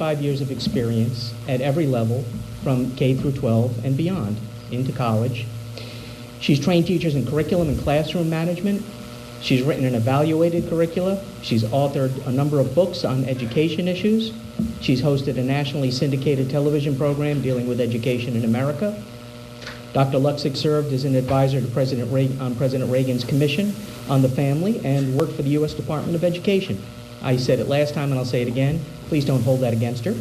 35 years of experience at every level, from K through 12 and beyond, into college. She's trained teachers in curriculum and classroom management. She's written and evaluated curricula. She's authored a number of books on education issues. She's hosted a nationally syndicated television program dealing with education in America. Dr. Luksik served as an advisor to President Reagan's Commission on the Family and worked for the U.S. Department of Education. I said it last time and I'll say it again. Please don't hold that against her.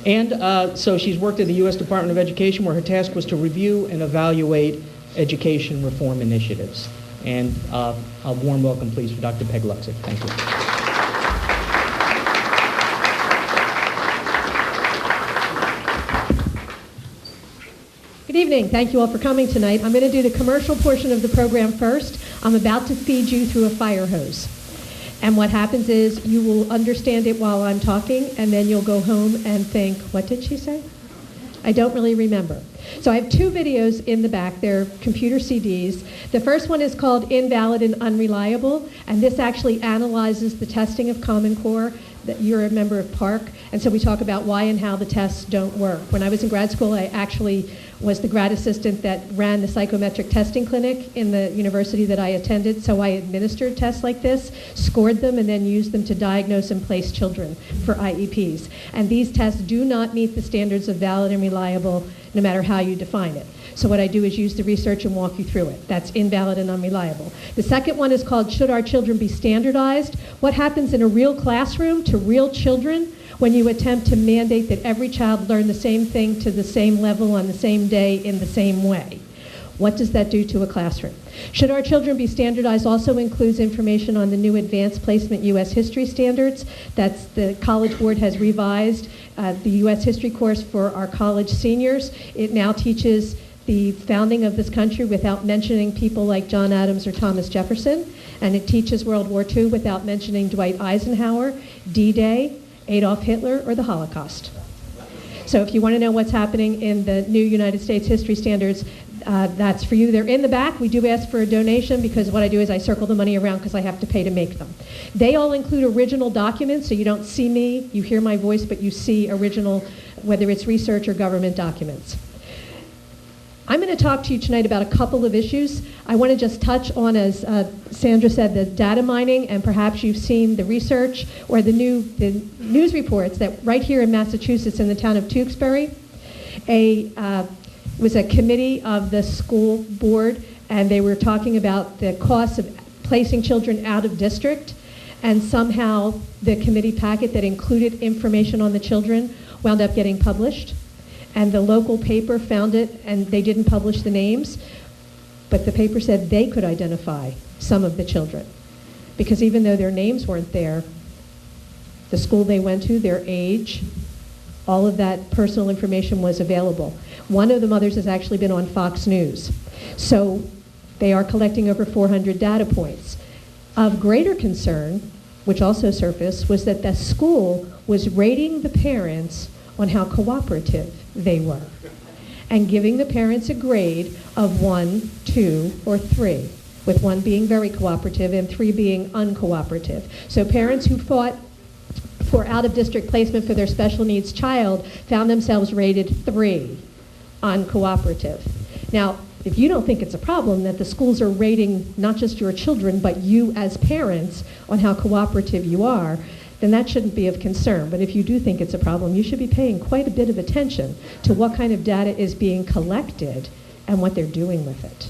And so she's worked at the U.S. Department of Education, where her task was to review and evaluate education reform initiatives. And a warm welcome, please, for Dr. Peg Luksik. Thank you. Good evening. Thank you all for coming tonight. I'm going to do the commercial portion of the program first. I'm about to feed you through a fire hose. And what happens is you will understand it while I'm talking, and then you'll go home and think, what did she say? I don't really remember. So I have two videos in the back. They're computer CDs. The first one is called Invalid and Unreliable, and this actually analyzes the testing of Common Core. That you're a member of PARCC, and so we talk about why and how the tests don't work. When I was in grad school, I actually was the grad assistant that ran the psychometric testing clinic in the university that I attended, so I administered tests like this, scored them, and then used them to diagnose and place children for IEPs. And these tests do not meet the standards of valid and reliable, no matter how you define it. So what I do is use the research and walk you through it. That's invalid and unreliable. The second one is called Should Our Children Be Standardized? What happens in a real classroom to real children when you attempt to mandate that every child learn the same thing to the same level on the same day in the same way? What does that do to a classroom? Should Our Children Be Standardized also includes information on the new Advanced Placement U.S. History Standards. That's the College Board has revised the U.S. History course for our college seniors. It now teaches the founding of this country without mentioning people like John Adams or Thomas Jefferson, and it teaches World War II without mentioning Dwight Eisenhower, D-Day, Adolf Hitler, or the Holocaust. So if you want to know what's happening in the new United States history standards, that's for you. They're in the back. We do ask for a donation because what I do is I circle the money around because I have to pay to make them. They all include original documents, so you don't see me, you hear my voice, but you see original, whether it's research or government documents. I'm going to talk to you tonight about a couple of issues. I want to just touch on, as Sandra said, the data mining, and perhaps you've seen the research or the news reports that right here in Massachusetts in the town of Tewksbury, was a committee of the school board, and they were talking about the cost of placing children out of district, and somehow the committee packet that included information on the children wound up getting published. And the local paper found it, and they didn't publish the names, but the paper said they could identify some of the children. Because even though their names weren't there, the school they went to, their age, all of that personal information was available. One of the mothers has actually been on Fox News. So they are collecting over 400 data points. Of greater concern, which also surfaced, was that the school was rating the parents on how cooperative they were, and giving the parents a grade of 1, 2, or 3, with 1 being very cooperative and 3 being uncooperative. So parents who fought for out-of-district placement for their special needs child found themselves rated 3, uncooperative. Now, if you don't think it's a problem that the schools are rating not just your children, but you as parents on how cooperative you are, then that shouldn't be of concern. But if you do think it's a problem, you should be paying quite a bit of attention to what kind of data is being collected and what they're doing with it.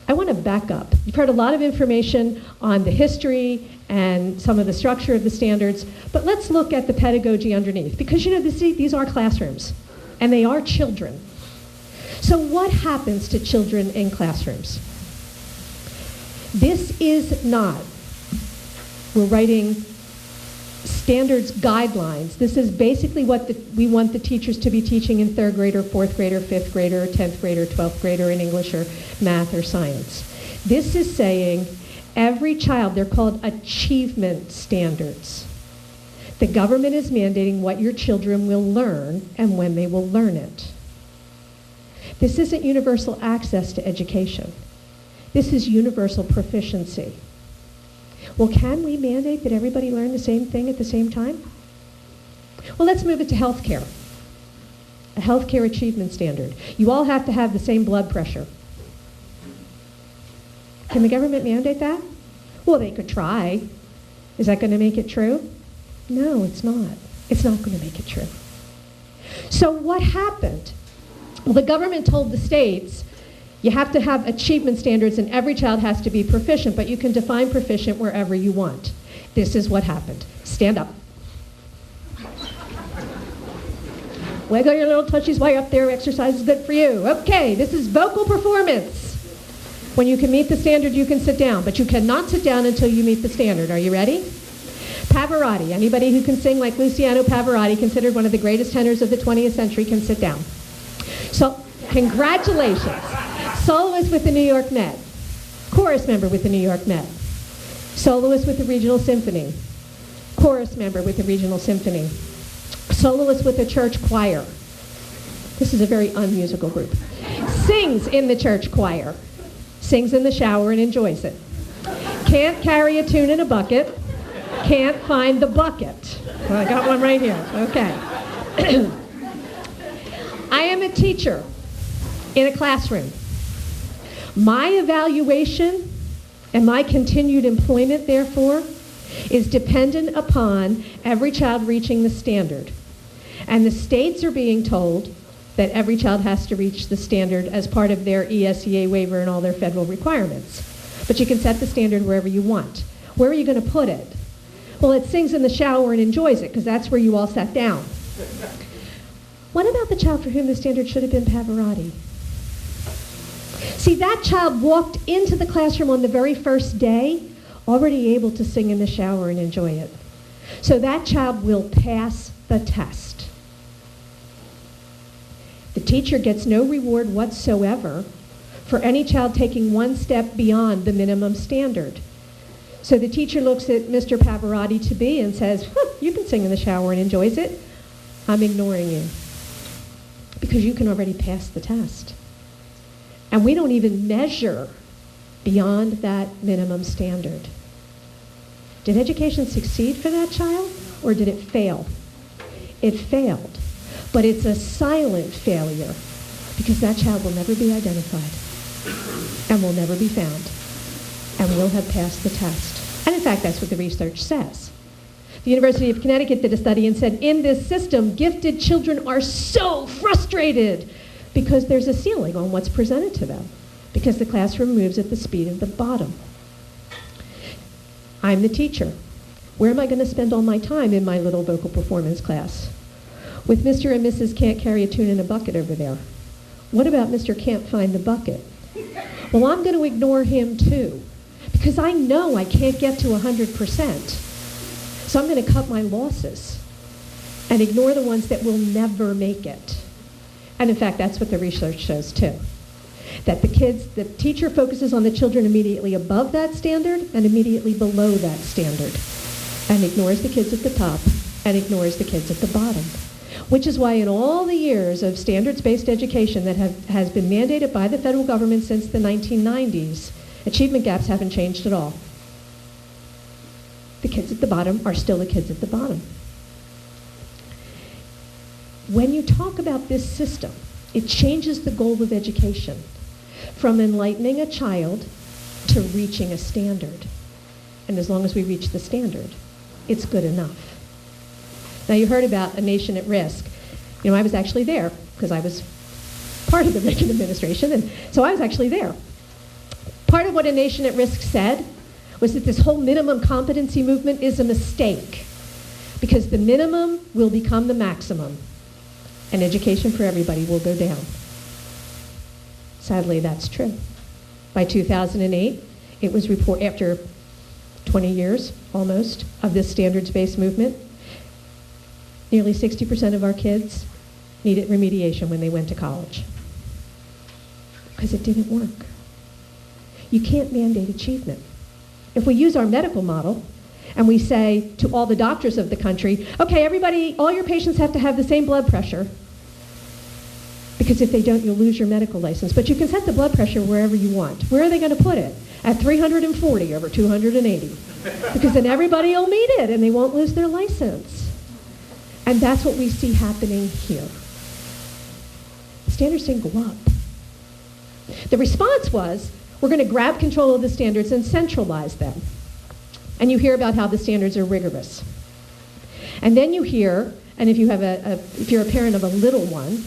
I want to back up. You've heard a lot of information on the history and some of the structure of the standards, but let's look at the pedagogy underneath, because you know, these are classrooms, and they are children. So what happens to children in classrooms? This is not, we're writing standards guidelines. This is basically what we want the teachers to be teaching in 3rd grade or 4th grade or 5th grade or 10th grade or 12th grade or in English or math or science. This is saying every child, they're called achievement standards. The government is mandating what your children will learn and when they will learn it. This isn't universal access to education. This is universal proficiency. Well, can we mandate that everybody learn the same thing at the same time? Well, let's move it to healthcare. A healthcare achievement standard. You all have to have the same blood pressure. Can the government mandate that? Well, they could try. Is that going to make it true? No, it's not. It's not going to make it true. So what happened? Well, the government told the states, you have to have achievement standards and every child has to be proficient, but you can define proficient wherever you want. This is what happened. Stand up. Wiggle your little touchies way up there. Exercise is good for you. Okay, this is vocal performance. When you can meet the standard, you can sit down, but you cannot sit down until you meet the standard. Are you ready? Pavarotti. Anybody who can sing like Luciano Pavarotti, considered one of the greatest tenors of the 20th century, can sit down. So, congratulations. Soloist with the New York Met. Chorus member with the New York Met. Soloist with the Regional Symphony. Chorus member with the Regional Symphony. Soloist with the church choir. This is a very unmusical group. Sings in the church choir. Sings in the shower and enjoys it. Can't carry a tune in a bucket. Can't find the bucket. Well, I got one right here. Okay. I am a teacher in a classroom. My evaluation and my continued employment, therefore, is dependent upon every child reaching the standard. And the states are being told that every child has to reach the standard as part of their ESEA waiver and all their federal requirements. But you can set the standard wherever you want. Where are you going to put it? Well, it sings in the shower and enjoys it, because that's where you all sat down. What about the child for whom the standard should have been Pavarotti? See, that child walked into the classroom on the very first day already able to sing in the shower and enjoy it. So that child will pass the test. The teacher gets no reward whatsoever for any child taking one step beyond the minimum standard. So the teacher looks at Mr. Pavarotti to be and says, you can sing in the shower and enjoys it. I'm ignoring you because you can already pass the test. And we don't even measure beyond that minimum standard. Did education succeed for that child, or did it fail? It failed. But it's a silent failure because that child will never be identified and will never be found and will have passed the test. And in fact, that's what the research says. The University of Connecticut did a study and said, in this system, gifted children are so frustrated because there's a ceiling on what's presented to them, because the classroom moves at the speed of the bottom. I'm the teacher. Where am I going to spend all my time in my little vocal performance class? With Mr. and Mrs. Can't Carry a Tune in a Bucket over there. What about Mr. Can't Find the Bucket? Well, I'm going to ignore him too, because I know I can't get to 100%. So I'm going to cut my losses and ignore the ones that will never make it. And in fact, that's what the research shows too. That the teacher focuses on the children immediately above that standard and immediately below that standard, and ignores the kids at the top and ignores the kids at the bottom. Which is why in all the years of standards-based education that has been mandated by the federal government since the 1990s, achievement gaps haven't changed at all. The kids at the bottom are still the kids at the bottom. When you talk about this system, it changes the goal of education from enlightening a child to reaching a standard. And as long as we reach the standard, it's good enough. Now, you heard about A Nation at Risk. You know, I was actually there because I was part of the Reagan administration, and so I was actually there. Part of what A Nation at Risk said was that this whole minimum competency movement is a mistake because the minimum will become the maximum, and education for everybody will go down. Sadly, that's true. By 2008, it was reported, after 20 years almost of this standards-based movement, nearly 60% of our kids needed remediation when they went to college because it didn't work. You can't mandate achievement. If we use our medical model and we say to all the doctors of the country, okay, everybody, all your patients have to have the same blood pressure, because if they don't, you'll lose your medical license. But you can set the blood pressure wherever you want. Where are they going to put it? At 340 over 280. because then everybody will meet it and they won't lose their license. And that's what we see happening here. The standards didn't go up. The response was, we're going to grab control of the standards and centralize them. And you hear about how the standards are rigorous. And then you hear, and if you're a parent of a little one,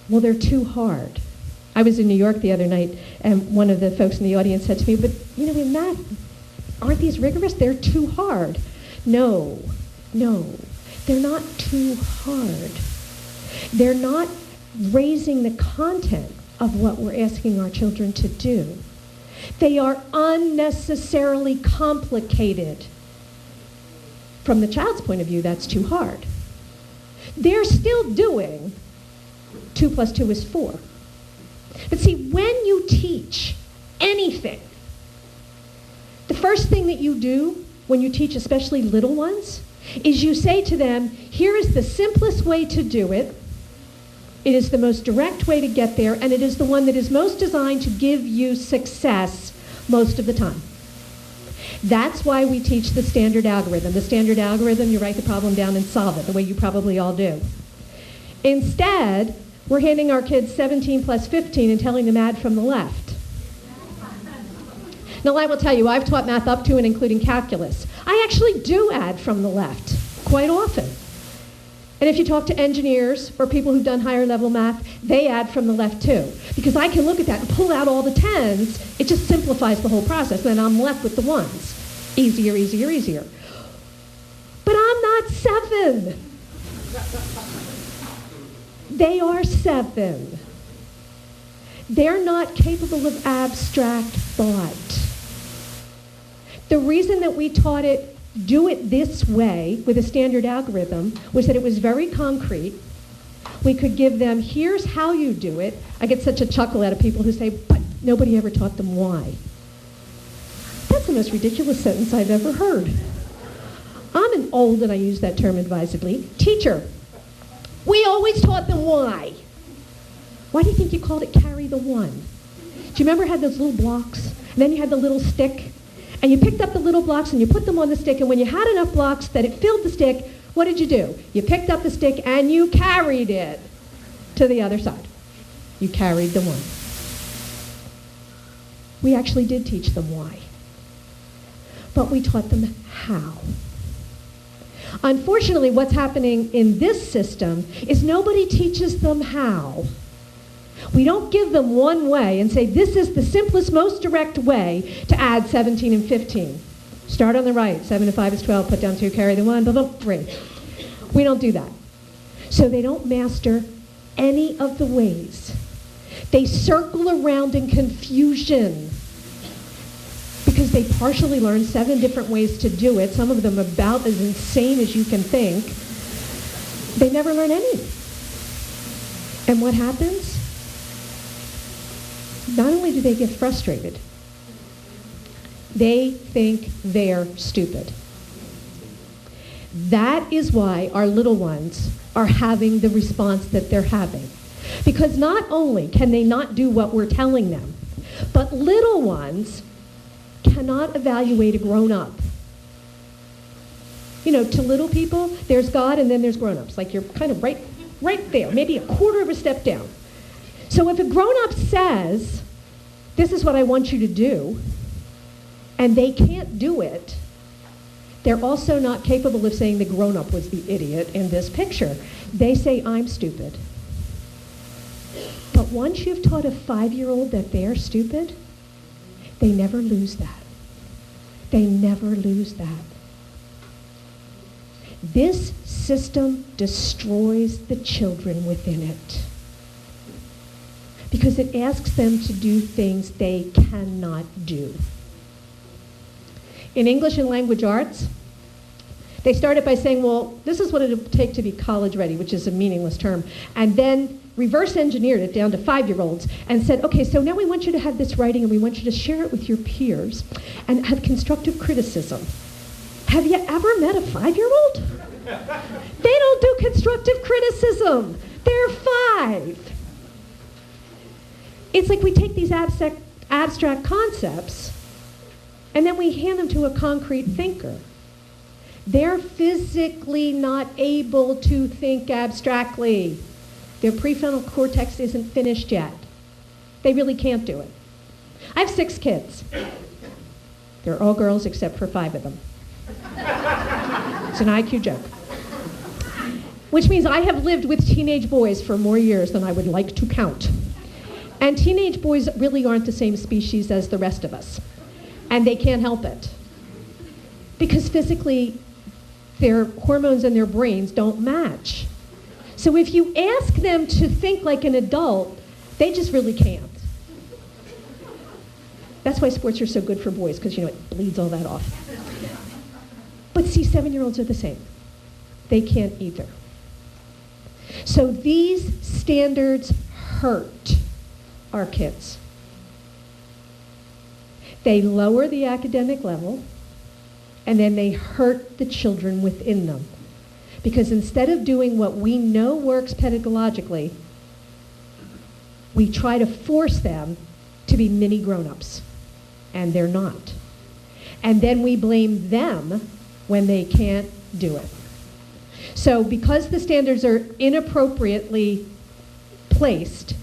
well, they're too hard. I was in New York the other night, and one of the folks in the audience said to me, but, in math, aren't these rigorous? They're too hard. No, they're not too hard. They're not raising the content of what we're asking our children to do. They are unnecessarily complicated. From the child's point of view, that's too hard. They're still doing 2 + 2 is 4. But see, when you teach anything, the first thing that you do when you teach especially little ones is you say to them, here is the simplest way to do it. It is the most direct way to get there, and it is the one that is most designed to give you success most of the time. That's why we teach the standard algorithm. The standard algorithm, you write the problem down and solve it, the way you probably all do. Instead, we're handing our kids 17 + 15 and telling them add from the left. Now, I will tell you, I've taught math up to and including calculus. I actually do add from the left quite often. And if you talk to engineers or people who've done higher level math, they add from the left too. Because I can look at that and pull out all the 10s. It just simplifies the whole process. Then I'm left with the 1s. Easier, easier, easier. But I'm not 7. They are 7. They're not capable of abstract thought. The reason that we taught it do it this way with a standard algorithm was that it was very concrete. We could give them, here's how you do it. I get such a chuckle out of people who say, but nobody ever taught them why. That's the most ridiculous sentence I've ever heard. I'm an old, and I use that term advisedly, teacher. We always taught them why. Why do you think you called it carry the one? Do you remember it had those little blocks? And then you had the little stick? And you picked up the little blocks and you put them on the stick, and when you had enough blocks that it filled the stick, what did you do? You picked up the stick and you carried it to the other side. You carried the one. We actually did teach them why. But we taught them how. Unfortunately, what's happening in this system is nobody teaches them how. We don't give them one way and say, this is the simplest, most direct way to add 17 and 15. Start on the right. 7 to 5 is 12. Put down 2, carry the 1, blah, blah, 3. We don't do that. So they don't master any of the ways. They circle around in confusion because they partially learn 7 different ways to do it, some of them about as insane as you can think. They never learn any. And what happens? Not only do they get frustrated, they think they're stupid. That is why our little ones are having the response that they're having. Because not only can they not do what we're telling them, but little ones cannot evaluate a grown-up. To little people, there's God and then there's grown-ups. Like you're kind of right there, maybe a quarter of a step down. So if a grown-up says, this is what I want you to do, and they can't do it, they're also not capable of saying the grown-up was the idiot in this picture. They say, I'm stupid. But once you've taught a 5-year-old that they're stupid, they never lose that. They never lose that. This system destroys the children within it because it asks them to do things they cannot do. In English and language arts, they started by saying, well, this is what it would take to be college ready, which is a meaningless term, and then reverse engineered it down to 5-year-olds and said, okay, so now we want you to have this writing and we want you to share it with your peers and have constructive criticism. Have you ever met a 5-year-old? They don't do constructive criticism. They're 5. It's like we take these abstract concepts And then we hand them to a concrete thinker. They're physically not able to think abstractly. Their prefrontal cortex isn't finished yet. They really can't do it. I have 6 kids. They're all girls except for 5 of them. It's an IQ joke. Which means I have lived with teenage boys for more years than I would like to count. And teenage boys really aren't the same species as the rest of us. And they can't help it. Because physically, their hormones in their brains don't match. So if you ask them to think like an adult, they just really can't. That's why sports are so good for boys, because, it bleeds all that off. But see, 7-year-olds are the same. They can't either. So these standards hurt our kids. They lower the academic level, and then they hurt the children within them. Because instead of doing what we know works pedagogically, we try to force them to be mini grown-ups, and they're not. And then we blame them when they can't do it. So because the standards are inappropriately placed,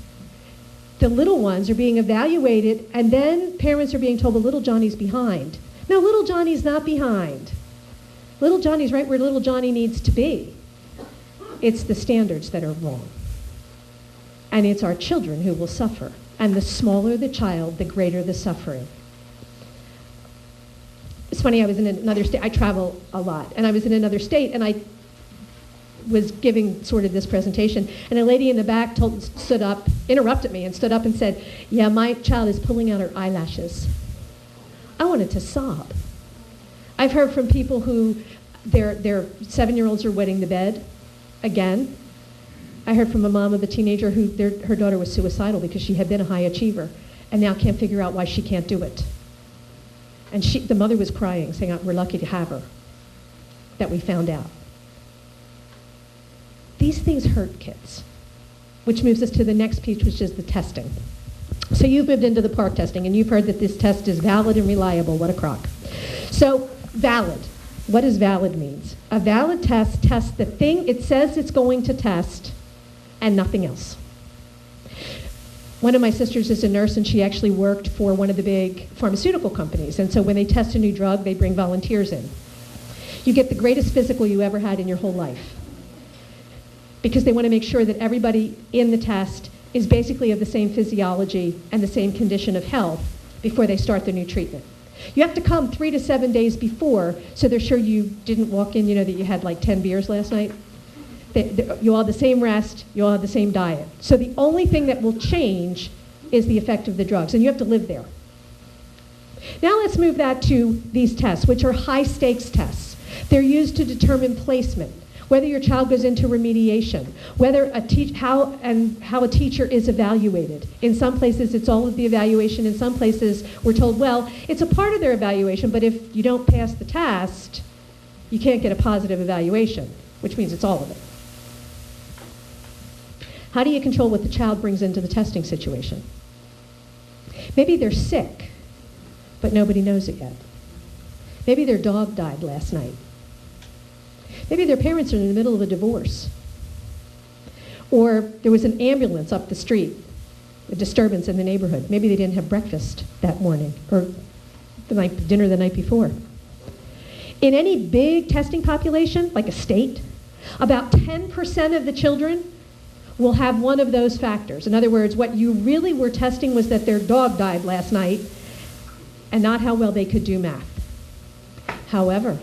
the little ones are being evaluated, and then parents are being told, well, little Johnny's behind. No, little Johnny's not behind. Little Johnny's right where little Johnny needs to be. It's the standards that are wrong. And it's our children who will suffer. And the smaller the child, the greater the suffering. It's funny, I was in another state. I travel a lot. And I was in another state, and I was giving sort of this presentation. And a lady in the back stood up, interrupted me, and stood up and said, yeah, my child is pulling out her eyelashes. I wanted to sob. I've heard from people who their 7-year-olds are wetting the bed again. I heard from a mom of a teenager who her daughter was suicidal because she had been a high achiever and now can't figure out why she can't do it. And the mother was crying, saying, we're lucky to have her, that we found out. These things hurt kids, which moves us to the next piece, which is the testing. So you've moved into the PARCC testing, and you've heard that this test is valid and reliable. What a crock. So valid. What does valid means? A valid test tests the thing it says it's going to test and nothing else. One of my sisters is a nurse, and she actually worked for one of the big pharmaceutical companies. And so when they test a new drug, they bring volunteers in. You get the greatest physical you ever had in your whole life, because they want to make sure that everybody in the test is basically of the same physiology and the same condition of health before they start the new treatment. You have to come 3 to 7 days before, so they're sure you didn't walk in, that you had like 10 beers last night. You all have the same rest, you all have the same diet. So the only thing that will change is the effect of the drugs, and you have to live there. Now let's move that to these tests, which are high stakes tests. They're used to determine placement, whether your child goes into remediation, whether how a teacher is evaluated. In some places, it's all of the evaluation. In some places, we're told, well, it's a part of their evaluation, but if you don't pass the test, you can't get a positive evaluation, which means it's all of it. How do you control what the child brings into the testing situation? Maybe they're sick, but nobody knows it yet. Maybe their dog died last night. Maybe their parents are in the middle of a divorce. Or there was an ambulance up the street, a disturbance in the neighborhood. Maybe they didn't have breakfast that morning or dinner the night before. In any big testing population, like a state, about 10% of the children will have one of those factors. In other words, what you really were testing was that their dog died last night and not how well they could do math. However,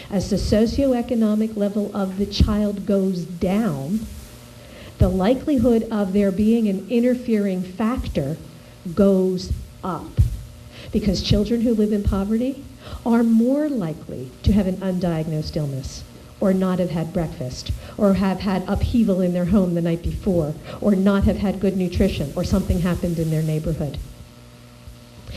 as the socioeconomic level of the child goes down, the likelihood of there being an interfering factor goes up. Because children who live in poverty are more likely to have an undiagnosed illness, or not have had breakfast, or have had upheaval in their home the night before, or not have had good nutrition, or something happened in their neighborhood.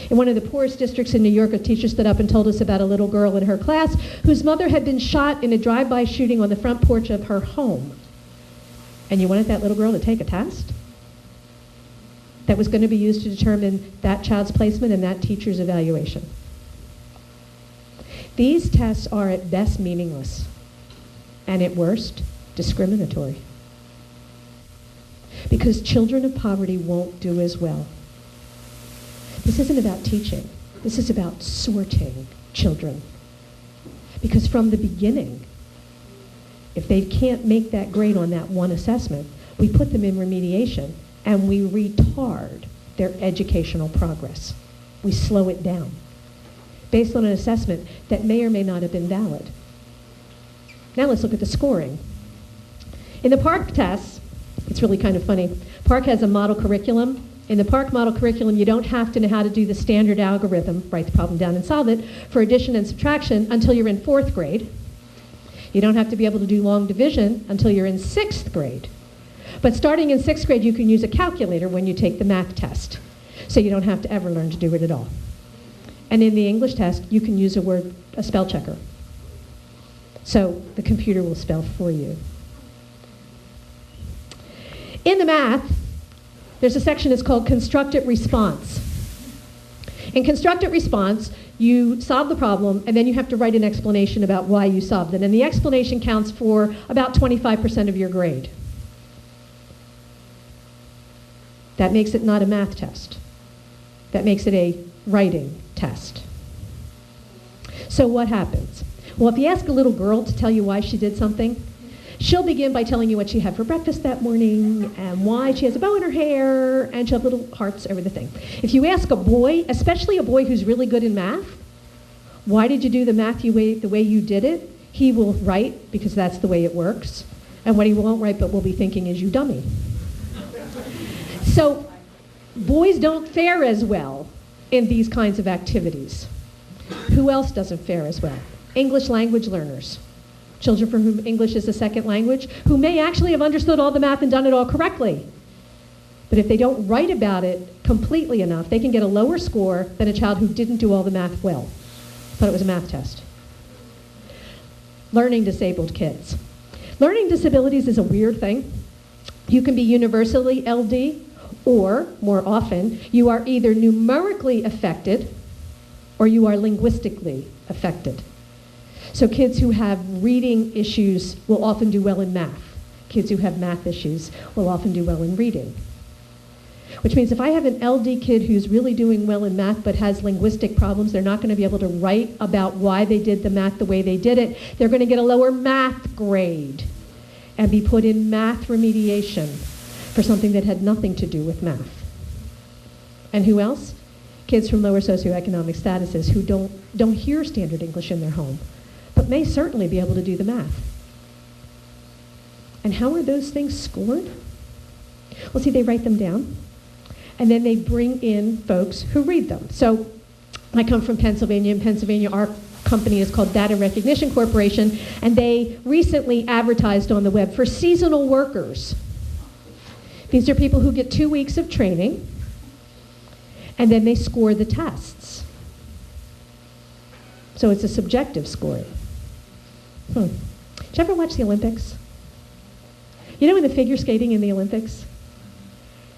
In one of the poorest districts in New York, a teacher stood up and told us about a little girl in her class whose mother had been shot in a drive-by shooting on the front porch of her home. And you wanted that little girl to take a test that was going to be used to determine that child's placement and that teacher's evaluation. These tests are at best meaningless, and at worst, discriminatory. Because children of poverty won't do as well. This isn't about teaching. This is about sorting children. Because from the beginning, if they can't make that grade on that one assessment, we put them in remediation and we retard their educational progress. We slow it down based on an assessment that may or may not have been valid. Now let's look at the scoring. In the PARCC tests, it's really kind of funny. PARCC has a model curriculum. In the PARCC model curriculum, you don't have to know how to do the standard algorithm, write the problem down and solve it, for addition and subtraction until you're in 4th grade. You don't have to be able to do long division until you're in 6th grade. But starting in 6th grade, you can use a calculator when you take the math test. So you don't have to ever learn to do it at all. And in the English test, you can use a spell checker. So the computer will spell for you. In the math, there's a section that's called constructed response. In constructed response, you solve the problem, and then you have to write an explanation about why you solved it. And the explanation counts for about 25% of your grade. That makes it not a math test. That makes it a writing test. So what happens? Well, if you ask a little girl to tell you why she did something, she'll begin by telling you what she had for breakfast that morning and why she has a bow in her hair, and she'll have little hearts over the thing. If you ask a boy, especially a boy who's really good in math, why did you do the math the way you did it? He will write, because that's the way it works. And what he won't write but will be thinking is, you dummy. So boys don't fare as well in these kinds of activities. Who else doesn't fare as well? English language learners. Children for whom English is a second language, who may actually have understood all the math and done it all correctly. But if they don't write about it completely enough, they can get a lower score than a child who didn't do all the math well. Thought it was a math test. Learning disabled kids. Learning disabilities is a weird thing. You can be universally LD, or, more often, you are either numerically affected or you are linguistically affected. So kids who have reading issues will often do well in math. Kids who have math issues will often do well in reading. Which means if I have an LD kid who's really doing well in math but has linguistic problems, they're not going to be able to write about why they did the math the way they did it. They're going to get a lower math grade and be put in math remediation for something that had nothing to do with math. And who else? Kids from lower socioeconomic statuses who don't hear standard English in their home, but may certainly be able to do the math. And how are those things scored? Well, see, they write them down, and then they bring in folks who read them. So I come from Pennsylvania. In Pennsylvania, our company is called Data Recognition Corporation, and they recently advertised on the web for seasonal workers. These are people who get 2 weeks of training, and then they score the tests. So it's a subjective scoring. Did you ever watch the Olympics? You know in the figure skating in the Olympics?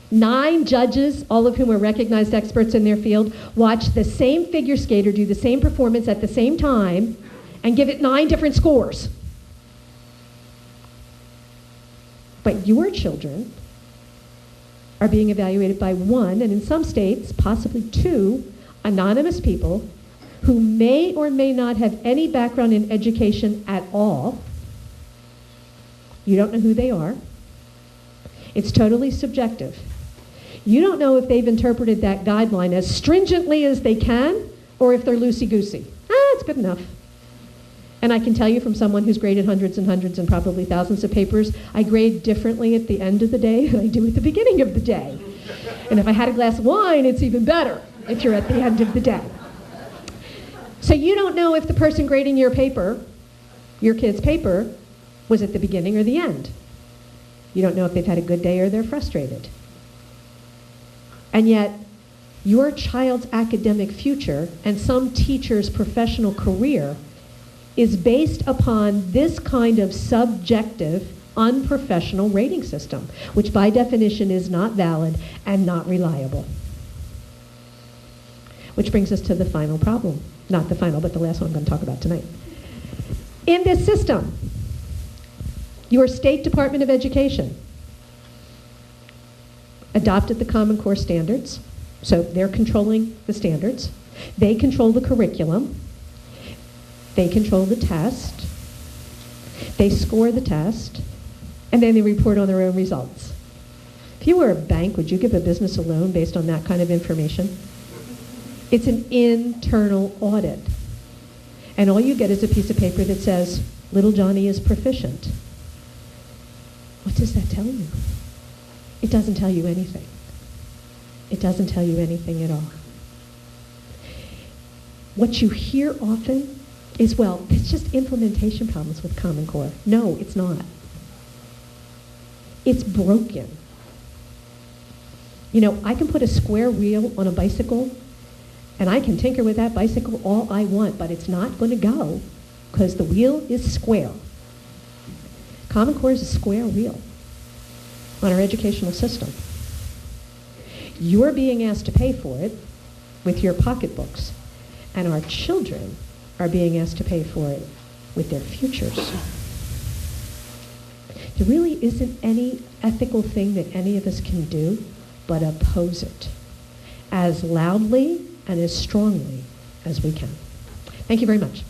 9 judges, all of whom are recognized experts in their field, watch the same figure skater do the same performance at the same time and give it 9 different scores. But your children are being evaluated by 1, and in some states, possibly 2, anonymous people who may or may not have any background in education at all. You don't know who they are. It's totally subjective. You don't know if they've interpreted that guideline as stringently as they can, or if they're loosey-goosey. It's good enough. And I can tell you from someone who's graded hundreds and hundreds and probably thousands of papers, I grade differently at the end of the day than I do at the beginning of the day. And if I had a glass of wine, it's even better if you're at the end of the day. So you don't know if the person grading your paper, your kid's paper, was at the beginning or the end. You don't know if they've had a good day or they're frustrated. And yet, your child's academic future and some teacher's professional career is based upon this kind of subjective, unprofessional rating system, which by definition is not valid and not reliable. Which brings us to the final problem. Not the final, but the last one I'm going to talk about tonight. In this system, your state Department of Education adopted the Common Core standards, so they're controlling the standards. They control the curriculum. They control the test. They score the test, and then they report on their own results. If you were a bank, would you give a business a loan based on that kind of information? It's an internal audit. And all you get is a piece of paper that says, little Johnny is proficient. What does that tell you? It doesn't tell you anything. It doesn't tell you anything at all. What you hear often is, well, it's just implementation problems with Common Core. No, it's not. It's broken. You know, I can put a square wheel on a bicycle, and I can tinker with that bicycle all I want, but it's not going to go because the wheel is square. Common Core is a square wheel on our educational system. You're being asked to pay for it with your pocketbooks, and our children are being asked to pay for it with their futures. There really isn't any ethical thing that any of us can do but oppose it as loudly and as strongly as we can. Thank you very much.